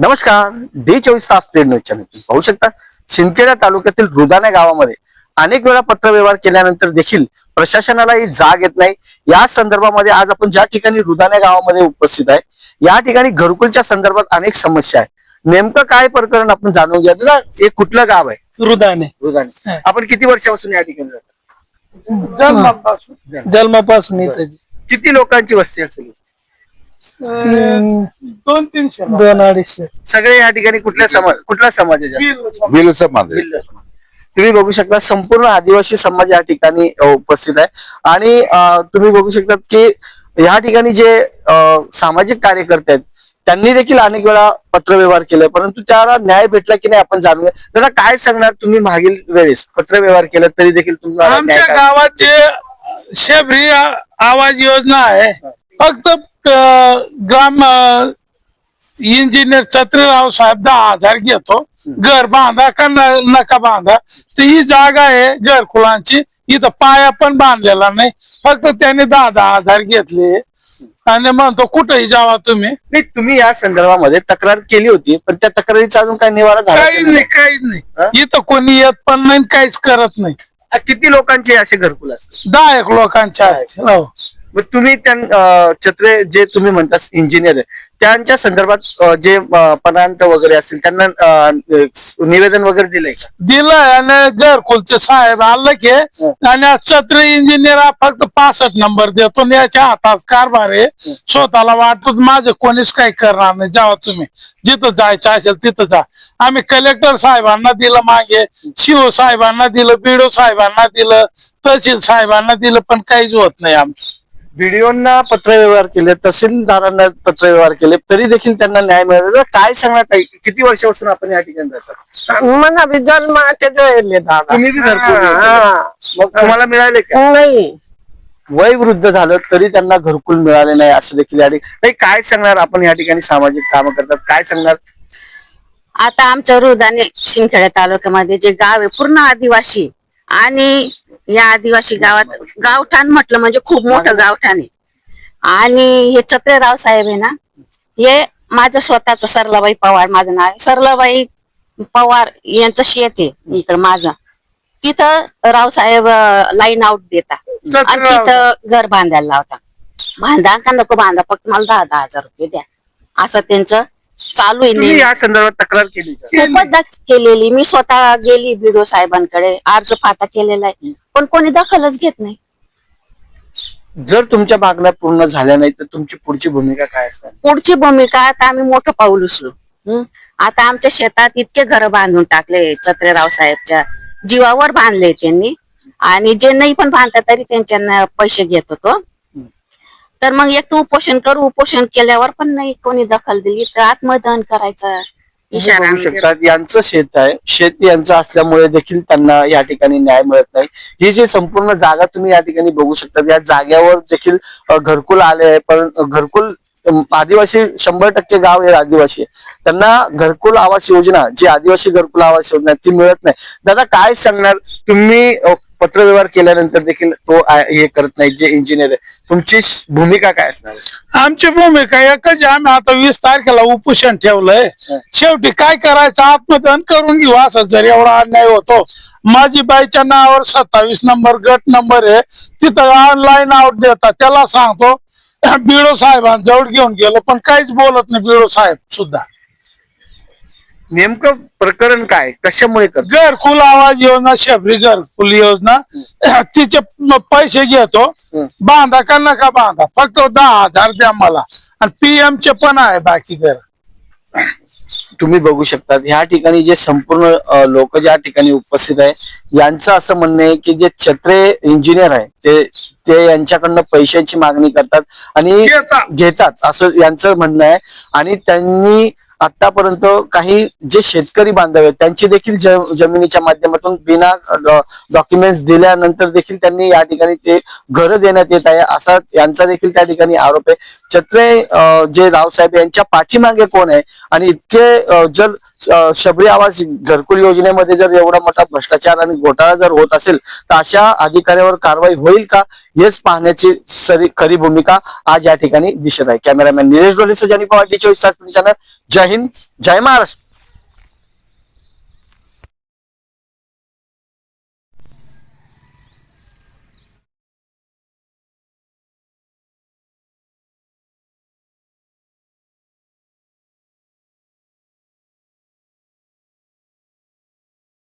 नमस्कार. D24 तास trade news channel पाहू शकता. शिंदखेडा तालुक्यातील रुदाना गावामध्ये अनेक वेळा पत्रव्यवहार केल्यानंतर देखील प्रशासनाला ही जाग येत नाही. या संदर्भामध्ये आज आपण ज्या ठिकाणी रुदाना गावामध्ये उपस्थित आहे, या ठिकाणी घरकुलच्या संदर्भात अनेक समस्या आहे. नेमकं काय प्रकरण आपण जाणून घ्या. दादा, हे कुठलं गाव आहे? रुदाने. रुदाने. आपण किती वर्षापासून या ठिकाणी राहतो? जन्मापासून इथे किती लोकांची वस्ती असेल? 200-300 200-250. सगळे या ठिकाणी कुठल्या समाजाचे? बिल समाज आहे. तुम्ही बघू शकता संपूर्ण आदिवासी समाज या ठिकाणी उपस्थित आहे. आणि तुम्ही बघू शकता की या ठिकाणी जे सामाजिक कार्यकर्ते आहेत त्यांनी देखील अनेक वेळा पत्रव्यवहार केले, परंतु त्याला न्याय भेटला की नाही आपण जाणूया. दादा, काय सांगणार तुम्ही? मागील वेळेस पत्रव्यवहार केला तरी देखील तुम्हाला आमच्या गावात जे शबरी आवाज योजना आहे, फक्त ग्राम इंजिनियर छत्रीराव साहेब 10,000 घेतो. घर बांधा का नका बांधा, तर ही जागा आहे घरकुलांची. इथं पाया पण बांधलेला नाही, फक्त त्याने 10,000 घेतले आणि म्हणतो कुठेही जावा तुम्ही. नाही, तुम्ही या संदर्भामध्ये तक्रार केली होती, पण त्या तक्रारीचा अजून काही निवारा झाला काहीच नाही, काहीच नाही. इथं कोणी येत पण नाही, काहीच करत नाही. किती लोकांचे असे घरकुल असतात? 10 लोकांच्या असतील. हो. मग तुम्ही छत्रे जे तुम्ही म्हणता इंजिनियर आहे, त्यांच्या संदर्भात जे पदांत वगैरे असतील त्यांना निवेदन वगैरे दिलंय का? दिलंय. आणि घरकुलचे साहेब आलं की आणि छत्री इंजिनियर फक्त 65 नंबर देतो आणि याच्या हातात कारभार आहे. स्वतःला वाटतो माझं कोणीच काही करणार नाही, जावा तुम्ही जिथं जायचं असेल तिथं जा. आम्ही कलेक्टर साहेबांना दिलं, मागे शिव साहेबांना दिलं, बीडो साहेबांना दिलं, तहसील साहेबांना दिलं, पण काहीच होत नाही. आमचं बीडीओंना पत्रव्यवहार केले, तहसीलदारांना पत्रव्यवहार केले, तरी देखील त्यांना न्याय मिळाला. काय सांगणार ताई? किती वर्षापासून आपण या ठिकाणी राहतात? मला बी जन्माचे जोडले दादा. तुम्ही बी घरकुल घेतले. मग तुम्हाला मिळाले का? नाही, वय वृद्ध झालं तरी त्यांना घरकुल मिळाले नाही असं देखील या ठिकाणी. काय सांगणार आपण? या ठिकाणी सामाजिक कामं करतात, काय सांगणार? आता आमच्या रुदाने शिंदखेडा तालुक्यामध्ये जे गाव आहे पूर्ण आदिवासी, आणि या आदिवासी गावात गावठाण म्हटलं म्हणजे खूप मोठं गावठाण आहे. आणि हे छत्रीराव साहेब आहे ना, हे माझं स्वतःच सरलाबाई पवार माझं नाव आहे. सरलाबाई पवार यांचं शेत आहे इकडं माझं. तिथं रावसाहेब लाईन आउट देता आणि तिथं घर बांधायला लावता. बांधा का नको बांधा, फक्त मला 10,000 रुपये द्या, असं त्यांचं चालू आहे. तुम्ही या संदर्भात तक्रार केली का? खूपच केलेली. मी स्वतः गेली बीडो साहेबांकडे, अर्ज फाटा केलेला आहे, पण कोणी दखलच घेत नाही. जर तुमच्या मागण्या पूर्ण झाल्या नाही तर तुमची पुढची भूमिका काय असणार? पुढची भूमिका आता आम्ही मोठं पाऊल उचलू. आता आमच्या शेतात इतके घर बांधून टाकले, छत्रीराव साहेबच्या जीवावर बांधले त्यांनी. आणि जे नाही पण बांधतात तरी त्यांच्या पैसे घेत होतो. तर मग एक तर उपोषण करू, उपोषण केल्यावर पण नाही कोणी दखल दिली तर आत्मदहन करायचा इशारा. बघू शकतात यांचं शेत आहे, शेत यांचं असल्यामुळे देखील त्यांना या ठिकाणी न्याय मिळत नाही. ही जी संपूर्ण जागा तुम्ही या ठिकाणी बघू शकता, या जागेवर देखील घरकुल आले आहे, पण घरकुल आदिवासी 100% गाव हे आदिवासी आहे, त्यांना घरकुल आवास योजना जी आदिवासी घरकुल आवास योजना ती मिळत नाही. दादा, काय सांगणार तुम्ही? पत्रव्यवहार केल्यानंतर देखील तो हे करत नाही जे इंजिनियर आहे, तुमची भूमिका काय असणार? आमची भूमिका एकच, आम्ही आता 20 तारखेला उपोषण ठेवलंय. शेवटी काय करायचं, आत्मदहन करून घेऊ. असं जर एवढा अन्याय होतो, माझी बाईच्या नावावर 27 नंबर गट नंबर आहे, तिथं ऑनलाईन आउट देतात. त्याला सांगतो बीडो साहेबांजवळ घेऊन गेलो, पण काहीच बोलत नाही बीडो साहेब सुद्धा. नेमकं प्रकरण काय, कशामुळे करतात? घरकुल आवाज योजना, शबरी घरकुल योजना, तिचे पैसे घेतो. बांधा का नका बांधा, फक्त 10,000 द्या मला. आणि PM चे पण आहे बाकी घर. तुम्ही बघू शकता ह्या ठिकाणी जे संपूर्ण लोक ज्या ठिकाणी उपस्थित आहे, यांचं असं म्हणणं आहे की जे छत्रे इंजिनियर आहे ते यांच्याकडनं पैशांची मागणी करतात आणि घेतात असं यांचं म्हणणं आहे. आणि त्यांनी आतापर्यंत काही जे शेतकरी बांधव आहेत त्यांची देखील जमिनीच्या माध्यमातून बिना डॉक्युमेंट्स दिल्यानंतर देखील त्यांनी या ठिकाणी ते घर देण्यात येत आहे असा यांचा देखील त्या ठिकाणी आरोप आहे. छत्रे जे रावसाहेब यांच्या पाठीमागे कोण आहे आणि इतके जर शबरी आवास घरकुल योजनेमध्ये जर एवढा मोठा भ्रष्टाचार आणि घोटाळा जर होत असेल तर अशा अधिकाऱ्यावर कारवाई होईल का हेच पाहण्याची खरी भूमिका आज या ठिकाणी दिसत आहे. कॅमेरामॅन निलेश डोलेसह जानी पवार, 24 तास चॅनल. जय हिंद, जय महाराष्ट्र.